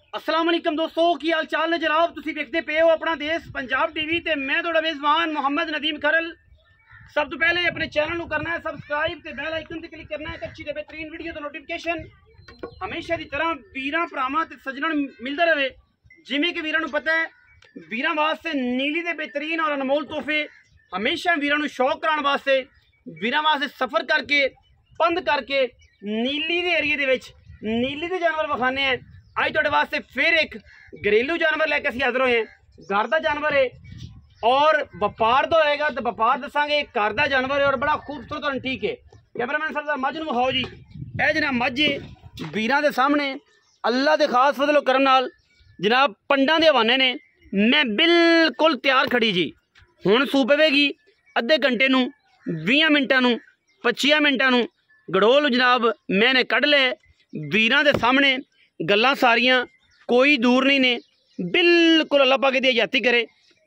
अस्सलाम वालेकुम दोस्तों, की हाल चाल ने जनाब। तुसीं देखते पे हो अपना देश पंजाब टीवी ते मैं तुहाडा मेज़बान मोहम्मद नदीम खरल। सब तो पहले अपने चैनल को करना है सबसक्राइब ते बैल आइकन ते क्लिक करना है। अच्छी ते बेहतरीन वीडियो तो नोटिफिकेशन हमेशा की तरह वीरां भरावां ते सज्जणां नूं मिलदा रहे। जिवें कि वीरां नूं पता है वीरां वास्ते नीली दे बेहतरीन और अनमोल तोहफे हमेशा वीरां नूं शौक कराउण वास्ते वीरां वास्ते सफ़र करके पंध करके नीली दे एरिए दे विच नीली दे जानवर विखाने हैं। अज तुहाडे वास्ते फिर एक घरेलू जानवर लैके असीं हाज़र होए हैं। घर का जानवर है और व्यापार तो होएगा तो व्यापार दसांगे। घर का जानवर है और बड़ा खूबसूरत और ठीक है। कैमरामैन साहब मझ नूं विखाओ जी। यह जनाब मझ वीरां दे सामने अल्लाह के खास फजलो करम नाल जनाब पंडां दे हवाने ने मैं बिल्कुल तैयार खड़ी जी। हुण सू पवेगी अद्धे घंटे नूं 20 मिनटां नूं 25 मिनटां नूं गड़ोल जनाब मैंने कढ़ ले। वीरां दे सामने गल्लां सारियां कोई दूर नहीं ने। बिल्कुल अल्लाह पाक दी हयाती करे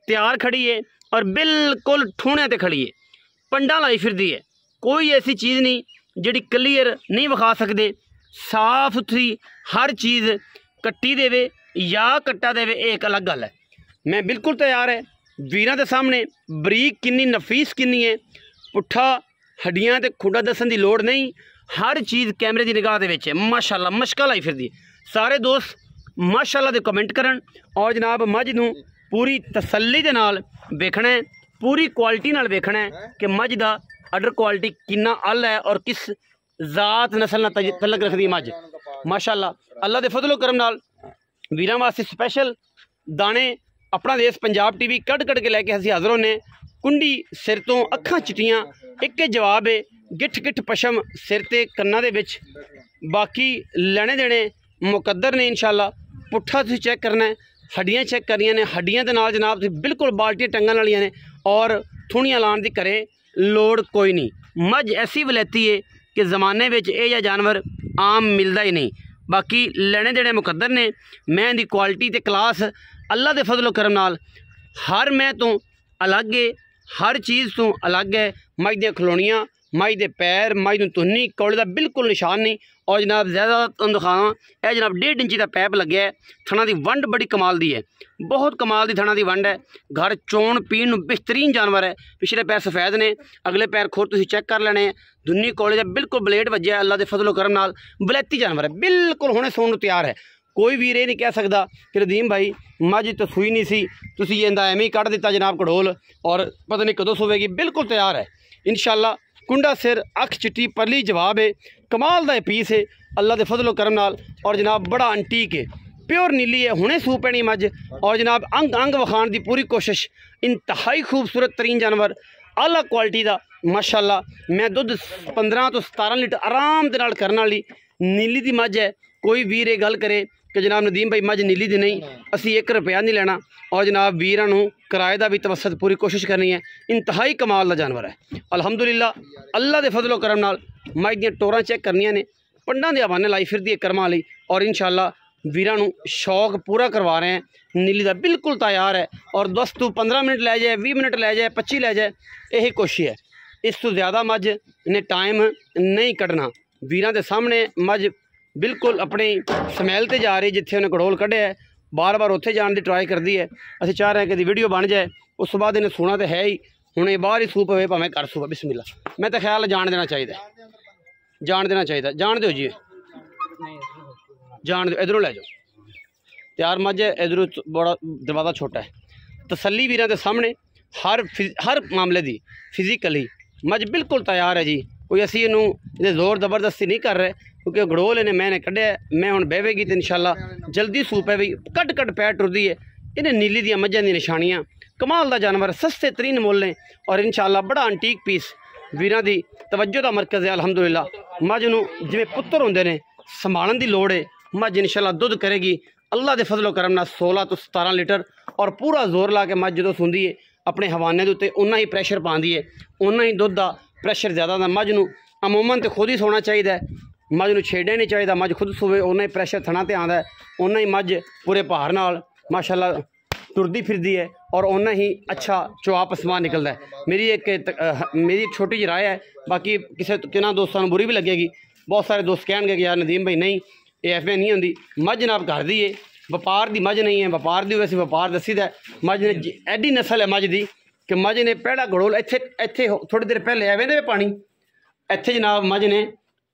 तैयार खड़ी है और बिल्कुल ठूणे ते खड़ी है। पंडा लाई फिरदी है। कोई ऐसी चीज़ नहीं जिहड़ी क्लीयर नहीं विखा सकते। साफ सुथरी हर चीज़ कट्टी देवे या कट्टा देवे एक अलग गल है। मैं बिल्कुल तैयार है वीरां दे सामने। बरीक किन्नी नफीस किन्नी है पुट्ठा हड्डियां ते खुडा दसन की लोड़ नहीं। हर चीज़ कैमरे की निगाह दे विच है। माशाअल्लाह मशका लाई फिरदी है। सारे दोस्त माशाअल्लाह दे कमेंट करन और जनाब मझ नूं पूरी तसल्ली दे नाल वेखना है, पूरी क्वालिटी नाल वेखना है कि मझ दा अडर क्वालिटी किन्ना अल है और किस जात नस्ल नाल तलक रखदी मझ। माशाअल्लाह अल्लाह दे फजलो करम नाल वीरां वास्ते स्पैशल दाने अपना देश पंजाब टीवी कढ़ कढ़ के लैके असीं हाज़र होने। कुंडी सिर तो अखां चिट्टियां एक जवाब है गिठ गिठ पशम सिर ते कन्ना दे विच। बाकी लेने देने मुकद्दर ने इंशाअल्लाह। पुट्ठा तुसीं चेक करना है, हड्डियां चेक करनियां ने। हड्डियां दे नाल जनाब तुसीं बिल्कुल बाल्टियां टंगन वालियां ने और थुणियां लाण दी करे लोड़ कोई नहीं। मझ ऐसी वलैती है कि ज़माने विच इह जिहा जानवर आम मिलदा ही नहीं। बाकी लेने देने मुकद्दर ने। मैं दी क्वालिटी ते क्लास अल्लाह दे फजलो करम नाल हर मैं तो अलग है, हर चीज़ तो अलग है। मझ दियां खलोनियां, मझ दे पैर, मझ नूं तुन्नी कौड़े का बिल्कुल निशान नहीं। और जनाब ज़्यादा तुहानूं दिखावां यह जनाब 1.5 इंची का पैप लग्या है। थणा की वंड बड़ी कमाल दी है, बहुत कमाल की थणा की वंड है। घर चोण पीण नूं बेहतरीन जानवर है। पिछले पैर सफ़ैद ने, अगले पैर खुर तुसीं चेक कर लेने। दुन्नी कौड़े का बिल्कुल ब्लेड वज्या अल्लाह के फजलो करम नाल। बलैती जानवर है, बिल्कुल हुणे सोण नूं तैयार है। कोई वीर ये नहीं कह सकता कि रदीम भाई मझ तो सूई नहीं सी, तुसीं इहदा एवें ही कढ़ दिता जनाब कड़ोल और पता नहीं कदों सूवेगी। बिल्कुल तैयार है इंशाअल्लाह। कुंडा सिर अख चिट्टी परली जवाब है। कमाल का पीस है अल्लाह के फजलो करम नाल। और जनाब बड़ा अंटीक है, प्योर नीली है। हुणे सू पैनी मझ और जनाब अंग अंग विखाण की पूरी कोशिश। इंतहाई खूबसूरत तरीन जानवर आला क्वालिटी का माशाअल्लाह। मैं दुध 15 तो 17 लीटर आराम दे नाल करने वाली नीली की मझ है। कोई वीर ये गल करे कि जनाब नदीम भाई मझ नीली दी नहीं, असी 1 रुपया नहीं लेना और जनाब वीरां नूं किराए का भी तवसत पूरी कोशिश करनी है। इंतहाई कमाल का जानवर है अल्हम्दुलिल्लाह। अल्लाह के फजलो करम नाल मझ दियां टोरां चेक करनियां ने। पंडां दे हवाने लाई फिरदी है करमां लई और इंशाअल्लाह वीरां नूं शौक पूरा करवा रहे हैं। नीली का बिल्कुल तैयार है और 10 तो 15 मिनट लै जाए, 20 मिनट लै जाए, 25 लै जाए, यही कोशिश है। इस तो ज़्यादा मझ ने टाइम नहीं कढ़ना। वीरां दे सामने मझ बिल्कुल अपनी समैल ते जा रही जिथे उन्हें कड़ोल कढ़िया है। बार बार उत्थे जाने की ट्राई करती है। असीं चाह रहे हैं कि वीडियो बन जाए, उस बाद इन्हें सोना तो है ही। हुण ये बाहर ही सूप होवे भावें कर सूप। बिस्मिल्लाह। मैं तो ख्याल जान देना चाहिए, जान देना चाहिए। जान दो जी, जान दो। इधरों लै जाओ। तैयार मझ है, इधरों बड़ा दरवाज़ा छोटा है। तसल्ली वीरां दे सामने हर मामले की फिजिकली मझ बिल्कुल तैयार है जी। कोई असीं इहनूं जोर जबरदस्ती नहीं कर रहे क्योंकि गड़ोल इन्हें मैंने कढ़िया। मैं हुण बहवेगी तो इंशाअल्लाह जल्दी सूप है भी कट कट पैर टुरदी है। इन्हें नीली दियां मझां दी निशानियां कमाल का जानवर सस्ते तरीन मुल ने और इंशाअल्लाह बड़ा अंटीक पीस वीरां दी तवज्जो का मरकज़ है अल्हम्दुलिल्लाह। मझ नूं जिवें पुत्तर होंदे ने संभालण दी लोड़ है। मझ इंशाअल्लाह दुध करेगी अल्लाह के फजलो करम नाल 16 तो 17 लीटर और पूरा जोर ला के मझ जो सूंदी है अपने हवाने के उत्ते उन्ना ही प्रैशर पाँदी है, उन्ना ही दुध का प्रैशर ज़्यादा होंदा। मझ नूं अमूमन तो खुद ही सोना चाहिए, मझ नूं छेड़ना नहीं चाहिए। मझ खुद सूवे उन्ना ही प्रैशर थणा ते आंदा है, उन्ना ही मझ पूरे भार नाल माशाअल्लाह टुरदी फिरदी है और उन्ना ही अच्छा चुआ पसमा निकलता है। मेरी एक छोटी जी राय है, बाकी किसी किन्ना दोस्तों बुरी भी लगेगी। बहुत सारे दोस्त कहेंगे कि यार नदीम भाई नहीं ये एफ नहीं होंगी। मझ जनाब घर दी है, ਵਪਾਰ ਦੀ ਮੱਝ ਨਹੀਂ ਹੈ, ਵਪਾਰ ਦੀ ਵੈਸੇ ਵਪਾਰ ਦੱਸੀਦਾ। ਮੱਝ ਨੇ ਐਡੀ ਨਸਲ ਹੈ ਮੱਝ ਦੀ ਕਿ ਮੱਝ ਨੇ ਪਹਿਲਾ ਗੜੋਲ ਇੱਥੇ ਥੋੜੀ ਦੇਰ ਪਹਿਲੇ ਆਵੇ ਨੇ ਪਾਣੀ, ਇੱਥੇ ਜਨਾਬ ਮੱਝ ਨੇ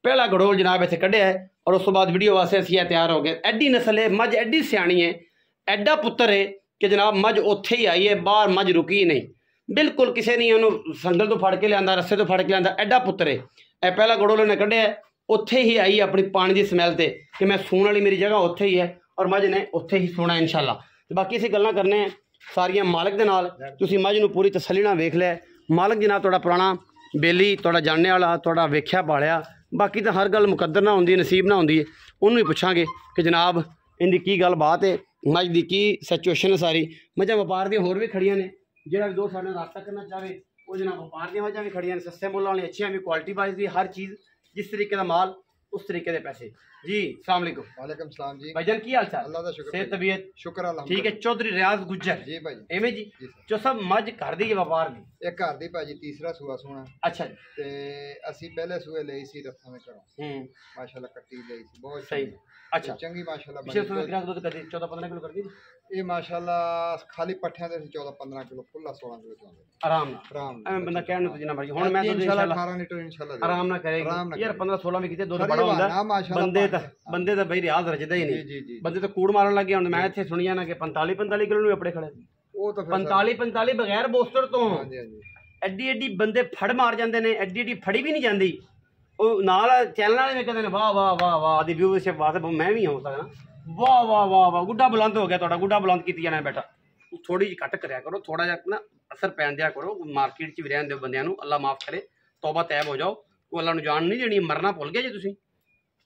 ਪਹਿਲਾ ਗੜੋਲ ਜਨਾਬ ਇੱਥੇ ਕੱਢਿਆ ਹੈ। ਔਰ ਉਸ ਤੋਂ ਬਾਅਦ ਵੀਡੀਓ ਵਾਸਤੇ ਅਸੀਂ ਇਹ ਤਿਆਰ ਹੋ ਗਏ। ਐਡੀ ਨਸਲ ਹੈ ਮੱਝ, ਐਡੀ ਸਿਆਣੀ ਹੈ, ਐਡਾ ਪੁੱਤਰ ਹੈ ਕਿ ਜਨਾਬ ਮੱਝ ਉੱਥੇ ਹੀ ਆਈ ਹੈ, ਬਾਹਰ ਮੱਝ ਰੁਕੀ ਨਹੀਂ, ਬਿਲਕੁਲ ਕਿਸੇ ਨੇ ਉਹਨੂੰ ਸੰਗਲ ਤੋਂ ਫੜ ਕੇ ਲਿਆਂਦਾ, ਰस्से ਤੋਂ ਫੜ ਕੇ ਲਿਆਂਦਾ। ਐਡਾ ਪੁੱਤਰ ਹੈ। ਇਹ ਪਹਿਲਾ ਗੜੋਲ ਉਹਨੇ ਕੱਢਿਆ, ਉੱਥੇ ਹੀ ਆਈ ਆਪਣੀ ਪਾਣੀ ਦੀ ਸਮੈਲ ਤੇ ਕਿ ਮੈਂ ਸੂਣ ਵਾਲੀ ਮੇਰੀ ਜਗ੍ਹਾ ਉੱਥੇ ਹੀ ਹੈ ਔਰ ਮੱਝ ਨੇ ਉੱਥੇ ਹੀ ਸੋਣਾ ਇਨਸ਼ਾਅੱਲਾ। ਤੇ ਬਾਕੀ ਅਸੀਂ ਗੱਲਾਂ ਕਰਨੇ ਆ ਸਾਰੀਆਂ ਮਾਲਕ ਦੇ ਨਾਲ। ਤੁਸੀਂ ਮੱਝ ਨੂੰ ਪੂਰੀ ਤਸੱਲੀ ਨਾਲ ਵੇਖ ਲਿਆ। ਮਾਲਕ ਜਨਾਬ ਤੁਹਾਡਾ ਪੁਰਾਣਾ ਬੇਲੀ, ਤੁਹਾਡਾ ਜਾਣਨੇ ਵਾਲਾ, ਤੁਹਾਡਾ ਵੇਖਿਆ ਪਾਲਿਆ। ਬਾਕੀ ਤਾਂ ਹਰ ਗੱਲ ਮੁਕੱਦਰ ਨਾ ਹੁੰਦੀ, ਨਸੀਬ ਨਾ ਹੁੰਦੀ ਹੈ। ਉਹਨੂੰ ਹੀ ਪੁੱਛਾਂਗੇ ਕਿ ਜਨਾਬ ਇਹਦੀ ਕੀ ਗੱਲ ਬਾਤ ਹੈ, ਮੱਝ ਦੀ ਕੀ ਸਿਚੁਏਸ਼ਨ ਹੈ ਸਾਰੀ। ਮੱਝਾਂ ਵਪਾਰ ਦੀਆਂ ਹੋਰ ਵੀ ਖੜੀਆਂ ਨੇ, ਜਿਹੜਾ ਵੀ ਦੋ ਸਾਡੇ ਨਾਲ ਰਾਬਤਾ ਕਰਨਾ ਚਾਹਵੇ ਉਹ ਜਨਾਬ ਵਪਾਰ ਦੀਆਂ ਮੱਝਾਂ ਵੀ ਖੜੀਆਂ ਨੇ, ਸਸਤੇ ਮੁੱਲਾਂ ਵਾਲੀਆਂ, ਅੱਛੀਆਂ ਵੀ, ਕੁਆਲਿਟੀ ਵਾਈਜ਼ ਵੀ, हर चीज़ जिस तरीके का माल उस तरीके के पैसे। जी अस्सलाम वालेकुम। वालेकुम सलाम जी। भाईजान की हाल चाल? अल्लाह दा शुक्र, सेहत तबीयत शुक्र अल्हम्दुलिल्लाह। ठीक है। चौधरी रियाज गुज्जर जी भाई एवें जी जो सब मझ घर दी व्यापार दी एक घर दी भाजी तीसरा सूआ सोना। अच्छा जी। ते ਅਸੀਂ ਪਹਿਲੇ ਸੂਏ ਲਈ ਸੀ ਰੱਥਾਂ ਦੇ ਘਰੋਂ। ਮਾਸ਼ਾਅੱਲਾ ਕੱਟੀ ਲਈ ਸੀ ਬਹੁਤ सही। अच्छा ਚੰਗੀ ਮਾਸ਼ਾਅੱਲਾ पिछले समय कितना दूध कर दी? 14-15 किलो कर दी ਇਹ ਮਾਸ਼ਾਅੱਲਾ ਖਾਲੀ ਪੱਠਿਆਂ ਦੇ ਸੀ 14-15 ਕਿਲੋ, ਖੁੱਲਾ 16 ਕਿਲੋ ਚੋਂਦੇ आराम नाल। ਆਰਾਮ ਐਵੇਂ ਬੰਦਾ ਕਹਿਣ ਨੂੰ ਜਿੰਨਾ ਮਰਜੀ ਹੁਣ ਮੈਂ ਦੁੱਧ ਇਨਸ਼ਾਅੱਲਾ इंशाल्लाह 18 ਲੀਟਰ ਇਨਸ਼ਾਅੱਲਾ ਆਰਾਮ ਨਾਲ ਆਰਾਮ ਕਰੇਗੀ ਨਾਲ ਯਾਰ। 15-16 ਵੀ ਕਿਤੇ ਦੁੱਧ ਖਰੀ ਬੜਾ ਬਾਤ ਹੁੰਦਾ ਨਾ ਮਾਸ਼ਾਅੱਲਾ। ਬੰਦੇ ਦਾ ਬਈ ਰਿਆਜ਼ ਰਜਦਾ ਹੀ ਜੀ ਨਹੀਂ। ਜੀ ਜੀ ਬੰਦੇ ਤਾਂ ਕੂੜ ਮਾਰਨ ਲੱਗੇ। ਹੁਣ ਮੈਂ ਇੱਥੇ ਸੁਣੀਆ ਨਾ ਕਿ 45 ਕਿਲੋ ਨੂੰ ਆਪਣੇ ਖੜੇ, ਉਹ ਤਾਂ ਫਿਰ 45 ਬਗੈਰ ਬੋਸਟਰ ਤੋਂ ਹਾਂਜੀ ਹਾਂਜੀ ਐਡੀ ਐਡੀ ਬੰਦੇ ਫੜ ਮਾਰ ਜਾਂਦੇ ਨੇ, ਐਡੀ ਐਡੀ ਫੜੀ ਵੀ ਨਹੀਂ ਜਾਂਦੀ। ਉਹ ਨਾਲ ਚੈਨਲ ਵਾਲੇ ਨੇ ਕਹਿੰਦੇ ਨੇ ਵਾਹ ਵਾਹ ਵਾਹ ਵਾਹ ਦੀ ਵਿਊਅਰਸ਼ਿਪ ਵਾਸਤੇ ਮੈਂ ਵੀ ਹੋ ਸਕਦਾ। ਵਾਹ ਵਾਹ ਵਾਹ ਵਾਹ ਗੁੱਡਾ ਬੁਲੰਦ ਹੋ ਗਿਆ ਤੁਹਾਡਾ, ਗੁੱਡਾ ਬੁਲੰਦ ਕੀਤੀ ਜਾਣਾ ਬੈਠਾ। ਥੋੜੀ ਜਿਹੀ ਘੱਟ ਕਰਿਆ ਕਰੋ, ਥੋੜਾ ਜਿਹਾ ਨਾ ਅਸਰ ਪੈਣ ਦਿਆ ਕਰੋ। ਮਾਰਕੀਟ 'ਚ ਵੀ ਰਹਿਣ ਦਿਓ ਬੰਦਿਆਂ ਨੂੰ, ਅੱਲਾ ਮਾਫ ਕਰੇ, ਤੌਬਾ ਤੈਬ ਹੋ ਜਾਓ। ਉਹ ਅੱਲਾ ਨੂੰ ਜਾਣ ਨਹੀਂ ਦੇਣੀ, ਮਰਨਾ ਭੁੱਲ ਗਏ ਜੇ ਤੁਸੀਂ।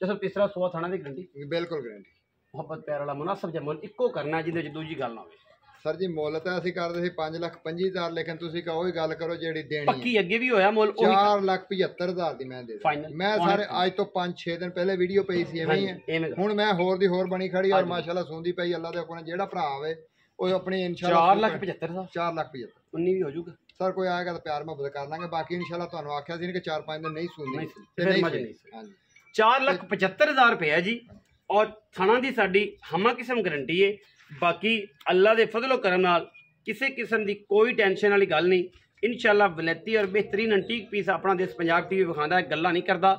ਤੇ ਸਭ ਤੀਸਰਾ ਸੋਆ ਥਾਣਾ ਦੀ ਗਰੰਟੀ, ਬਿਲਕੁਲ ਗਰੰਟੀ। ਮੁਹੱਬਤ ਪਿਆਰ ਵਾਲਾ ਮੁਨਾਸਬ ਜਿਹਾ ਮੁੱਲ ਇੱਕੋ ਕਰਨਾ ਜਿਹਦੇ 'ਚ ਦੂਜੀ ਗੱਲ ਨਾ ਹੋਵੇ। ਸਰ ਜੀ ਮੁੱਲ ਤਾਂ ਅਸੀਂ ਕਰਦੇ ਸੀ 5,25,000, ਲੇਕਿਨ ਤੁਸੀਂ ਕਹੋ ਹੀ ਗੱਲ ਕਰੋ ਜਿਹੜੀ ਦੇਣੀ ਹੈ। ਪੱਕੀ ਅੱਗੇ ਵੀ ਹੋਇਆ ਮੁੱਲ 4,75,000 ਦੀ ਮੈਂ ਦੇ ਫਾਈਨਲ। ਮੈਂ ਸਾਰੇ ਅੱਜ ਤੋਂ 5-6 ਦਿਨ ਪਹਿਲੇ ਵੀਡੀਓ ਪਈ ਸੀ ਐਵੇਂ ਹੀ ਹੈ। ਹੁਣ ਮੈਂ ਹੋਰ ਦੀ ਹੋਰ ਬਣੀ ਖੜੀ ਔਰ ਮਾਸ਼ਾਅੱਲਾ ਸੁਣਦੀ ਪਈ। ਅੱਲਾ ਦੇ ਕੋਲ ਜਿਹੜਾ ਭਰਾ ਆਵੇ ਉਹ ਆਪਣੀ ਇਨਸ਼ਾਅੱਲਾ 4,75,000 4,75,000 19 ਵੀ ਹੋ ਜਾਊਗਾ ਸਰ। ਕੋਈ ਆਏਗਾ ਤਾਂ ਪਿਆਰ ਮੁਹੱਬਤ ਕਰ ਲਾਂਗੇ। ਬਾਕੀ ਇਨਸ਼ਾਅੱਲਾ ਤੁਹਾਨੂੰ ਆਖਿਆ ਸੀ ਕਿ 4-5 ਦਿਨ ਨਹੀਂ ਸੁਣਨੀ ਤੇ ਨਹੀਂ ਸੁਣੀ। ਹਾਂਜੀ 4,75,000 ਰੁਪਏ ਜੀ। ਔਰ ਥਣਾ ਦੀ ਸਾਡੀ ਹਮਾ ਕਿਸਮ ਗਰੰਟੀ ਹੈ। ਬਾਕੀ ਅੱਲਾ ਦੇ ਫਜ਼ਲੋ ਕਰਮ ਨਾਲ ਕਿਸੇ ਕਿਸਮ ਦੀ ਕੋਈ ਟੈਨਸ਼ਨ ਵਾਲੀ ਗੱਲ ਨਹੀਂ। ਇਨਸ਼ਾਅੱਲਾ ਵਲੈਤੀ ਔਰ ਬਿਹਤਰੀਨ ਐਂਟੀਕ ਪੀਸ ਆਪਣਾ ਦੇਸ਼ ਪੰਜਾਬ TV ਵਿਖਾਉਂਦਾ ਹੈ, ਗੱਲਾਂ ਨਹੀਂ ਕਰਦਾ,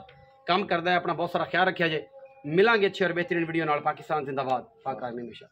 ਕੰਮ ਕਰਦਾ ਹੈ। ਆਪਣਾ ਬਹੁਤ ਸਾਰਾ ਖਿਆਲ ਰੱਖਿਆ ਜੇ। ਮਿਲਾਂਗੇ ਅੱਛੇ ਔਰ ਬਿਹਤਰੀਨ ਵੀਡੀਓ ਨਾਲ। ਪਾਕਿਸਤਾਨ ਜ਼ਿੰਦਾਬਾਦ, ਪਾਕ ਆਰਮੀ ਹਮੇਸ਼ਾ।